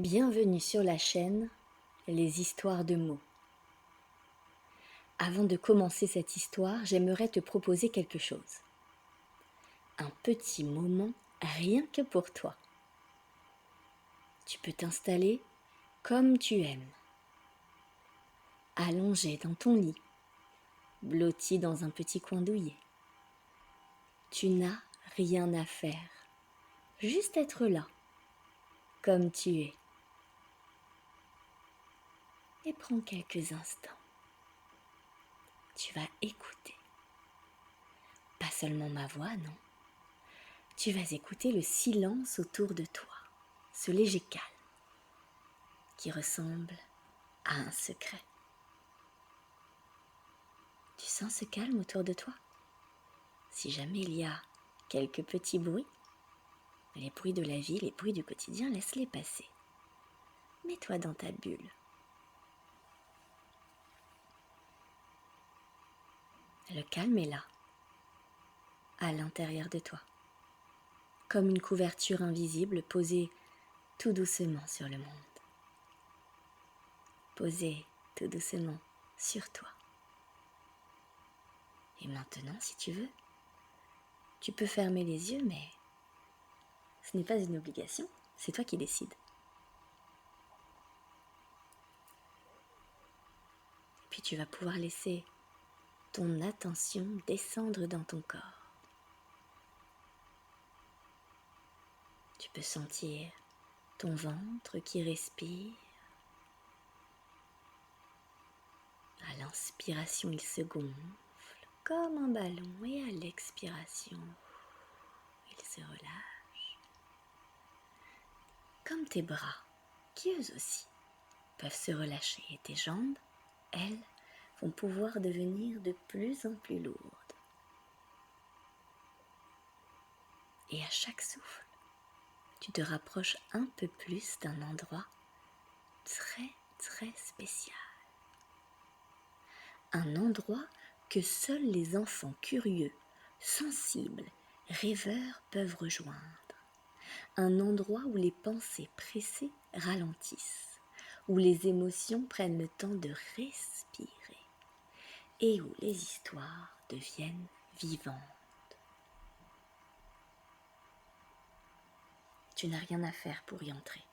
Bienvenue sur la chaîne Les histoires de mots. Avant de commencer cette histoire, j'aimerais te proposer quelque chose. Un petit moment rien que pour toi. Tu peux t'installer comme tu aimes. Allongé dans ton lit, blotti dans un petit coin douillet. Tu n'as rien à faire, juste être là, comme tu es. Et prends quelques instants. Tu vas écouter. Pas seulement ma voix, non. Tu vas écouter le silence autour de toi, ce léger calme qui ressemble à un secret. Tu sens ce calme autour de toi? Si jamais il y a quelques petits bruits, les bruits de la vie, les bruits du quotidien, laisse-les passer. Mets-toi dans ta bulle. Le calme est là, à l'intérieur de toi, comme une couverture invisible posée tout doucement sur le monde. Posée tout doucement sur toi. Et maintenant, si tu veux, tu peux fermer les yeux, mais ce n'est pas une obligation, c'est toi qui décides. Puis tu vas pouvoir laisser ton attention descendre dans ton corps. Tu peux sentir ton ventre qui respire. À l'inspiration, il se gonfle comme un ballon et à l'expiration, il se relâche. Comme tes bras, qui eux aussi peuvent se relâcher, et tes jambes, elles, vont pouvoir devenir de plus en plus lourdes. Et à chaque souffle, tu te rapproches un peu plus d'un endroit très très spécial. Un endroit que seuls les enfants curieux, sensibles, rêveurs peuvent rejoindre. Un endroit où les pensées pressées ralentissent, où les émotions prennent le temps de respirer et où les histoires deviennent vivantes. Tu n'as rien à faire pour y entrer.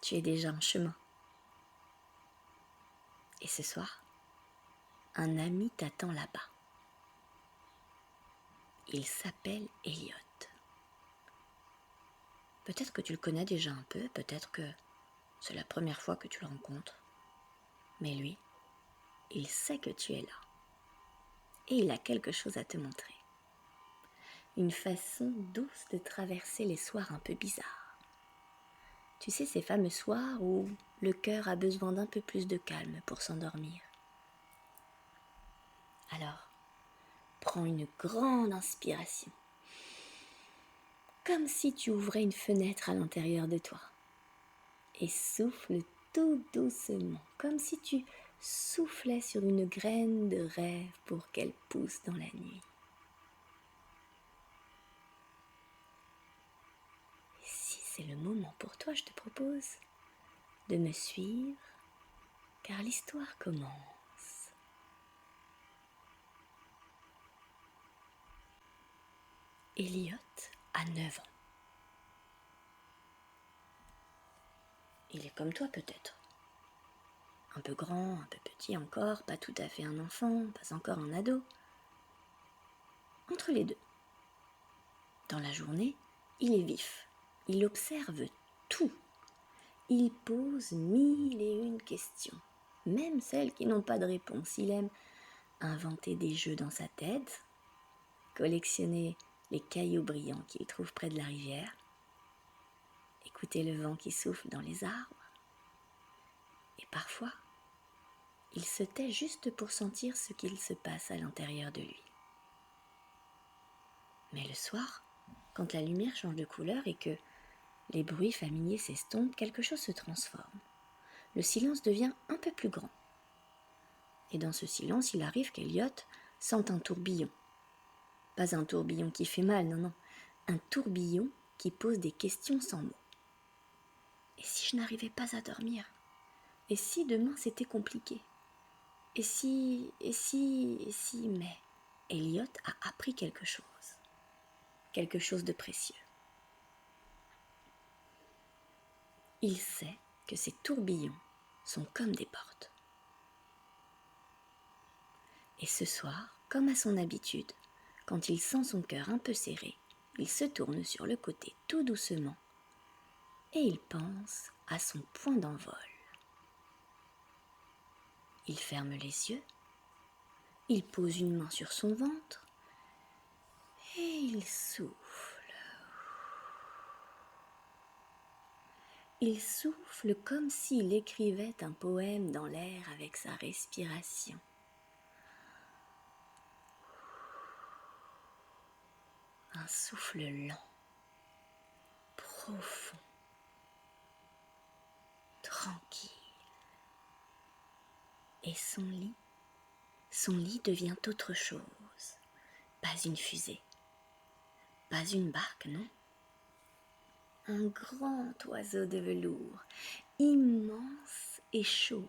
Tu es déjà en chemin. Et ce soir, un ami t'attend là-bas. Il s'appelle Elliot. Peut-être que tu le connais déjà un peu, peut-être que c'est la première fois que tu le rencontres. Mais lui, il sait que tu es là. Et il a quelque chose à te montrer. Une façon douce de traverser les soirs un peu bizarres. Tu sais, ces fameux soirs où le cœur a besoin d'un peu plus de calme pour s'endormir. Alors, prends une grande inspiration. Comme si tu ouvrais une fenêtre à l'intérieur de toi. Et souffle tout doucement, comme si tu soufflais sur une graine de rêve pour qu'elle pousse dans la nuit. Et si c'est le moment pour toi, je te propose de me suivre, car l'histoire commence. Elliot a 9 ans. Il est comme toi peut-être. Un peu grand, un peu petit encore, pas tout à fait un enfant, pas encore un ado. Entre les deux. Dans la journée, il est vif. Il observe tout. Il pose 1001 questions, même celles qui n'ont pas de réponse. Il aime inventer des jeux dans sa tête, collectionner les cailloux brillants qu'il trouve près de la rivière, écouter le vent qui souffle dans les arbres. Et parfois, il se tait juste pour sentir ce qu'il se passe à l'intérieur de lui. Mais le soir, quand la lumière change de couleur et que les bruits familiers s'estompent, quelque chose se transforme. Le silence devient un peu plus grand. Et dans ce silence, il arrive qu'Elliot sente un tourbillon. Pas un tourbillon qui fait mal, non, non. Un tourbillon qui pose des questions sans mots. Et si je n'arrivais pas à dormir? Et si demain c'était compliqué? Et si, mais Elliot a appris quelque chose de précieux. Il sait que ces tourbillons sont comme des portes. Et ce soir, comme à son habitude, quand il sent son cœur un peu serré, il se tourne sur le côté tout doucement et il pense à son point d'envol. Il ferme les yeux, il pose une main sur son ventre et il souffle. Il souffle comme s'il écrivait un poème dans l'air avec sa respiration. Un souffle lent, profond, tranquille. Et son lit devient autre chose. Pas une fusée, pas une barque, non. Un grand oiseau de velours, immense et chaud,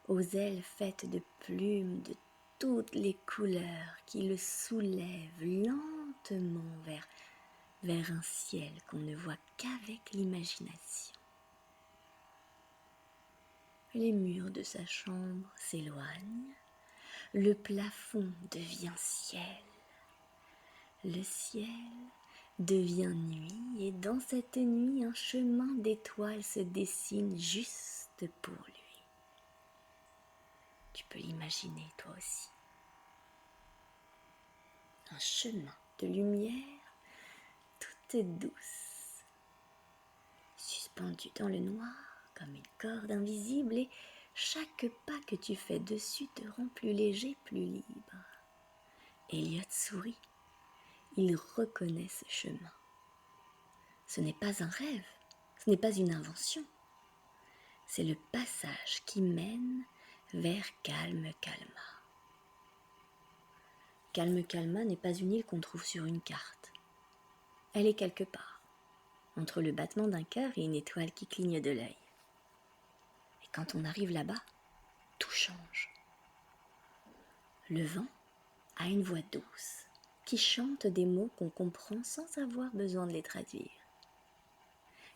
aux ailes faites de plumes de toutes les couleurs qui le soulèvent lentement vers un ciel qu'on ne voit qu'avec l'imagination. Les murs de sa chambre s'éloignent, le plafond devient ciel, le ciel devient nuit et dans cette nuit un chemin d'étoiles se dessine juste pour lui. Tu peux l'imaginer toi aussi. Un chemin de lumière toute douce, suspendue dans le noir comme une corde invisible et chaque pas que tu fais dessus te rend plus léger, plus libre. Elliot sourit. Il reconnaît ce chemin. Ce n'est pas un rêve, ce n'est pas une invention. C'est le passage qui mène vers Calme Calma. Calme Calma n'est pas une île qu'on trouve sur une carte. Elle est quelque part, entre le battement d'un cœur et une étoile qui cligne de l'œil. Et quand on arrive là-bas, tout change. Le vent a une voix douce qui chante des mots qu'on comprend sans avoir besoin de les traduire.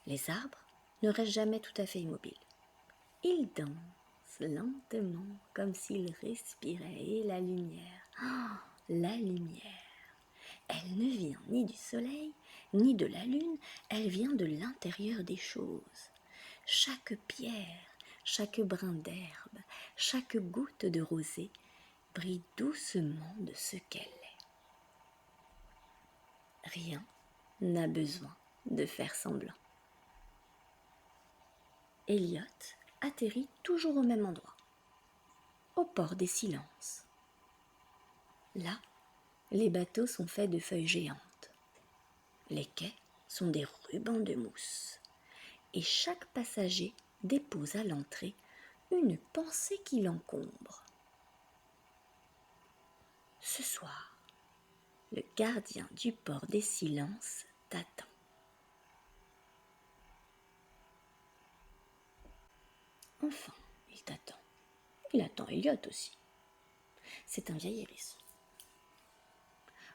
Les arbres ne restent jamais tout à fait immobiles. Ils dansent lentement comme s'ils respiraient et la lumière, la lumière, elle ne vient ni du soleil ni de la lune, elle vient de l'intérieur des choses. Chaque pierre, chaque brin d'herbe, chaque goutte de rosée brille doucement de ce qu'elle est. Rien n'a besoin de faire semblant. Elliot atterrit toujours au même endroit, au port des silences. Là, les bateaux sont faits de feuilles géantes. Les quais sont des rubans de mousse. Et chaque passager dépose à l'entrée une pensée qui l'encombre. Ce soir, le gardien du port des silences t'attend. Enfin, il t'attend. Il attend Elliot aussi. C'est un vieil hérisson,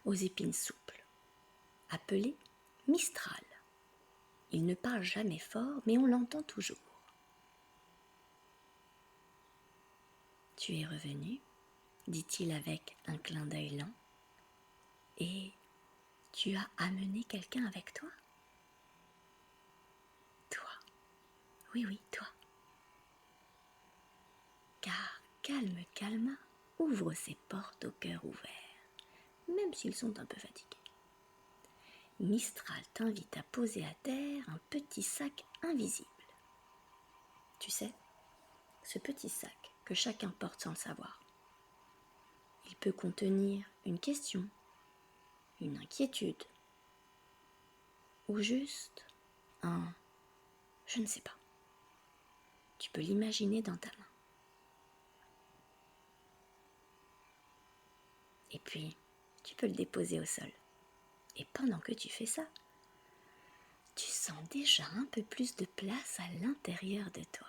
aux épines souples, appelé Mistral. Il ne parle jamais fort, mais on l'entend toujours. Tu es revenu, dit-il avec un clin d'œil lent, et tu as amené quelqu'un avec toi? Toi, oui, toi. Car Calme Calma ouvre ses portes au cœur ouvert, même s'ils sont un peu fatigués. Mistral t'invite à poser à terre un petit sac invisible. Tu sais, ce petit sac que chacun porte sans le savoir. Il peut contenir une question, une inquiétude, ou juste un « je ne sais pas ». Tu peux l'imaginer dans ta main. Et puis, tu peux le déposer au sol. Et pendant que tu fais ça, sens déjà un peu plus de place à l'intérieur de toi.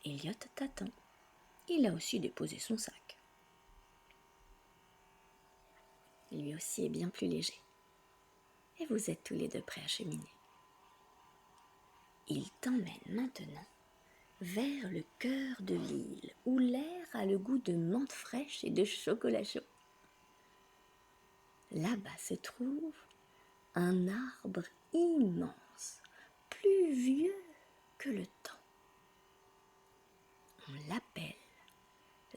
Elliot t'attend. Il a aussi déposé son sac. Lui aussi est bien plus léger. Et vous êtes tous les deux prêts à cheminer. Il t'emmène maintenant vers le cœur de l'île, où l'air a le goût de menthe fraîche et de chocolat chaud. Là-bas se trouve un arbre immense, plus vieux que le temps. On l'appelle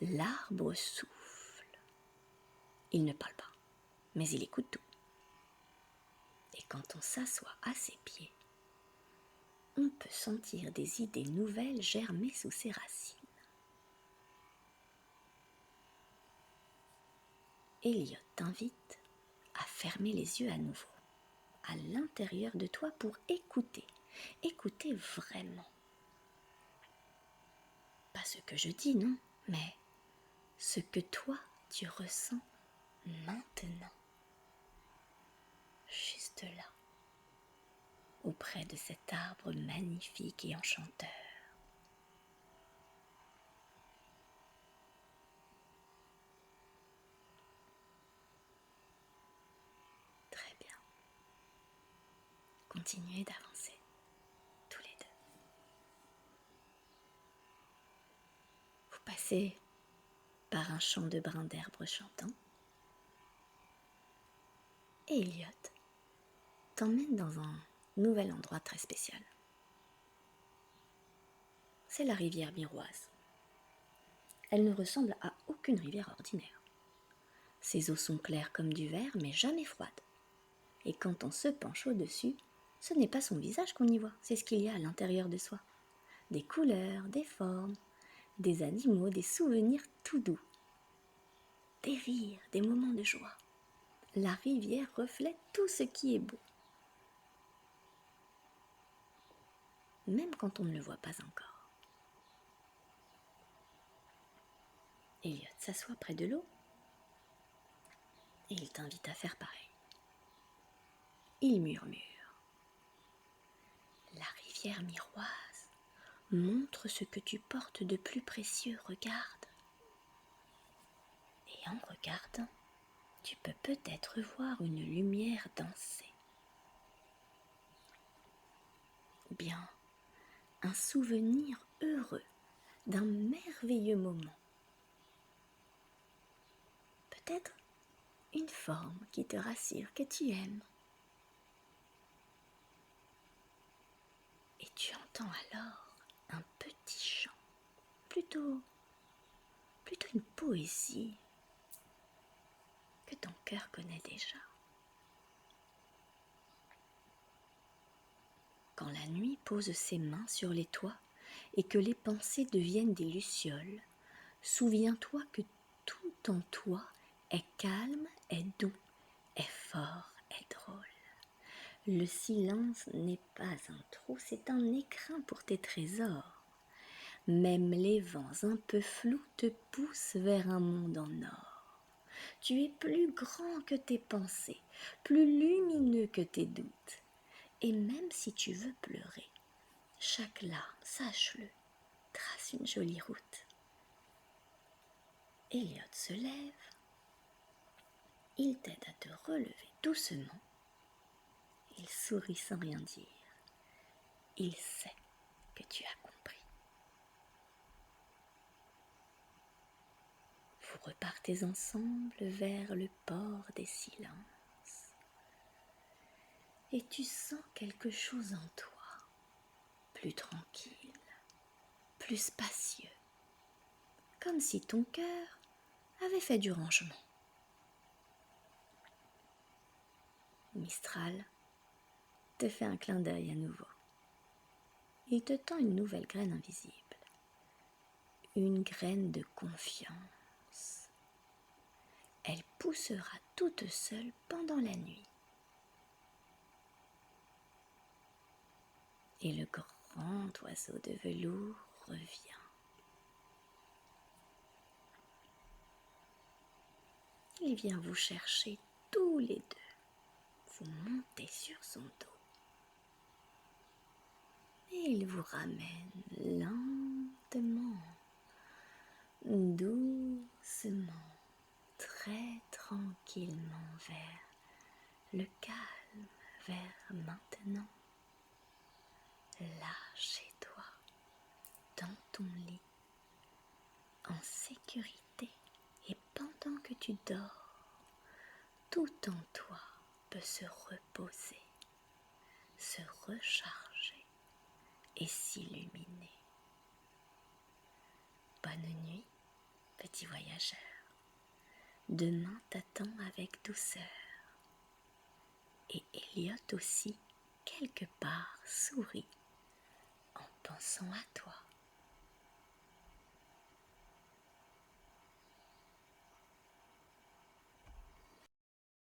l'arbre souffle. Il ne parle pas, mais il écoute tout. Et quand on s'assoit à ses pieds, on peut sentir des idées nouvelles germer sous ses racines. Elliot t'invite à fermer les yeux à nouveau, à l'intérieur de toi pour écouter. Écouter vraiment. Pas ce que je dis, non, mais ce que toi tu ressens maintenant. Juste là, auprès de cet arbre magnifique et enchanteur. Très bien. Continuez d'avancer, tous les deux. Vous passez par un champ de brins d'herbe chantant. Et Elliot t'emmène dans un nouvel endroit très spécial. C'est la rivière Miroise. Elle ne ressemble à aucune rivière ordinaire. Ses eaux sont claires comme du verre, mais jamais froides. Et quand on se penche au-dessus, ce n'est pas son visage qu'on y voit, c'est ce qu'il y a à l'intérieur de soi. Des couleurs, des formes, des animaux, des souvenirs tout doux. Des rires, des moments de joie. La rivière reflète tout ce qui est beau. Même quand on ne le voit pas encore. Elliot s'assoit près de l'eau et il t'invite à faire pareil. Il murmure. La rivière miroise montre ce que tu portes de plus précieux, regarde. Et en regardant, tu peux peut-être voir une lumière danser. Ou bien un souvenir heureux d'un merveilleux moment. Peut-être une forme qui te rassure, que tu aimes. Et tu entends alors un petit chant, plutôt une poésie que ton cœur connaît déjà. Quand la nuit pose ses mains sur les toits et que les pensées deviennent des lucioles, souviens-toi que tout en toi est calme, est doux, est fort, est drôle. Le silence n'est pas un trou, c'est un écrin pour tes trésors. Même les vents un peu flous te poussent vers un monde en or. Tu es plus grand que tes pensées, plus lumineux que tes doutes. Et même si tu veux pleurer, chaque larme, sache-le, trace une jolie route. Elliot se lève, il t'aide à te relever doucement. Il sourit sans rien dire. Il sait que tu as compris. Vous repartez ensemble vers le port des silences. Et tu sens quelque chose en toi, plus tranquille, plus spacieux, comme si ton cœur avait fait du rangement. Mistral te fait un clin d'œil à nouveau. Il te tend une nouvelle graine invisible, une graine de confiance. Elle poussera toute seule pendant la nuit. Et le grand oiseau de velours revient. Il vient vous chercher tous les deux. Vous montez monter sur son dos. Et il vous ramène lentement, doucement, très tranquillement vers le calme, vers maintenant. Là, chez toi, dans ton lit, en sécurité, et pendant que tu dors, tout en toi peut se reposer, se recharger et s'illuminer. Bonne nuit, petit voyageur. Demain t'attend avec douceur. Et Elliot aussi, quelque part, sourit en pensant à toi.